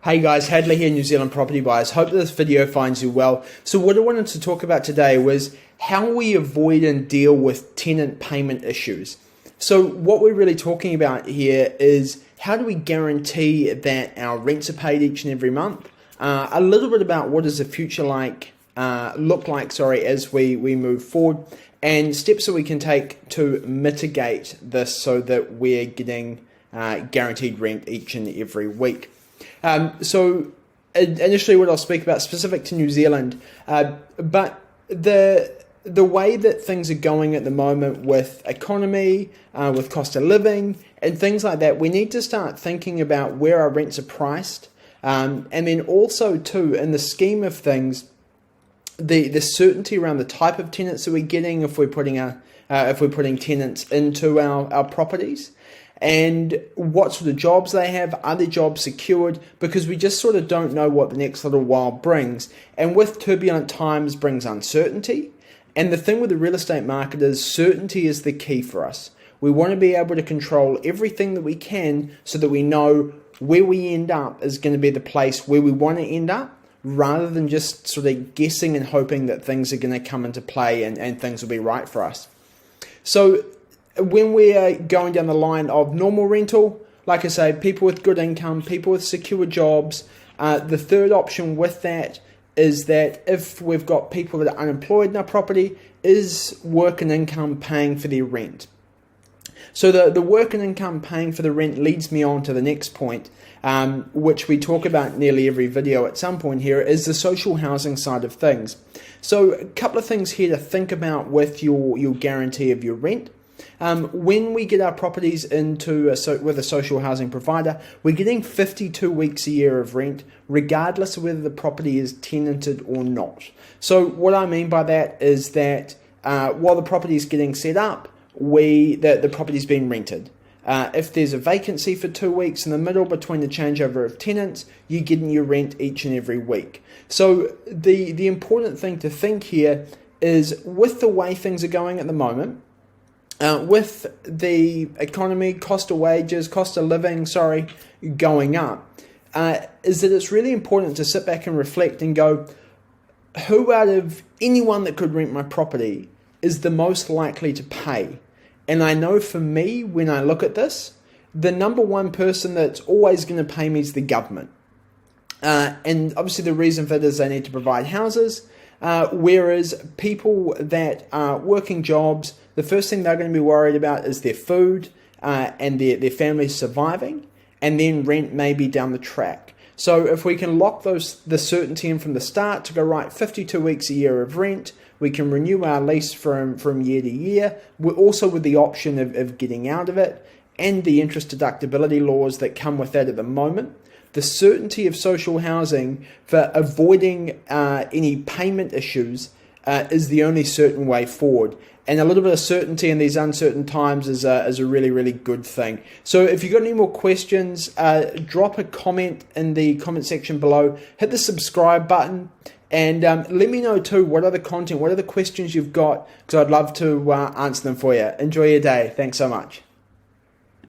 Hey guys, Hadley here, New Zealand Property Buyers. Hope this video finds you well. So what I wanted to talk about today was how we avoid and deal with tenant payment issues. So what we're really talking about here is how do we guarantee that our rents are paid each and every month? A little bit about what does the future look like as we move forward, and steps that we can take to mitigate this so that we're getting guaranteed rent each and every week. So initially what I'll speak about specific to New Zealand, but the way that things are going at the moment with economy, with cost of living and things like that, we need to start thinking about where our rents are priced, and then also too, in the scheme of things, the certainty around the type of tenants that we're getting if we're putting tenants into our properties. And what sort of jobs they have, are their jobs secured, because we just sort of don't know what the next little while brings. And with turbulent times brings uncertainty. And the thing with the real estate market is certainty is the key for us. We want to be able to control everything that we can so that we know where we end up is going to be the place where we want to end up, rather than just sort of guessing and hoping that things are going to come into play and things will be right for us. So when we're going down the line of normal rental, like I say, people with good income, people with secure jobs, the third option with that is that if we've got people that are unemployed in our property, is work and income paying for their rent? So the work and income paying for the rent leads me on to the next point, which we talk about nearly every video at some point here, is the social housing side of things. So a couple of things here to think about with your guarantee of your rent. When we get our properties with a social housing provider, we're getting 52 weeks a year of rent, regardless of whether the property is tenanted or not. So what I mean by that is that while the property is getting set up, the property is being rented. If there's a vacancy for 2 weeks in the middle between the changeover of tenants, you're getting your rent each and every week. So the important thing to think here is, with the way things are going at the moment, with the economy, cost of wages, cost of living, going up, is that it's really important to sit back and reflect and go, who out of anyone that could rent my property is the most likely to pay? And I know for me, when I look at this, the number one person that's always going to pay me is the government. And obviously the reason for that is they need to provide houses, whereas people that are working jobs, the first thing they're going to be worried about is their food and their families surviving, and then rent maybe down the track. So if we can lock the certainty in from the start to go, right, 52 weeks a year of rent, we can renew our lease from year to year. We're also with the option of getting out of it, and the interest deductibility laws that come with that at the moment. The certainty of social housing for avoiding any payment issues is the only certain way forward. And a little bit of certainty in these uncertain times is a really, really good thing. So if you've got any more questions, drop a comment in the comment section below. Hit the subscribe button. And let me know too, what other content, what other questions you've got, because I'd love to answer them for you. Enjoy your day. Thanks so much.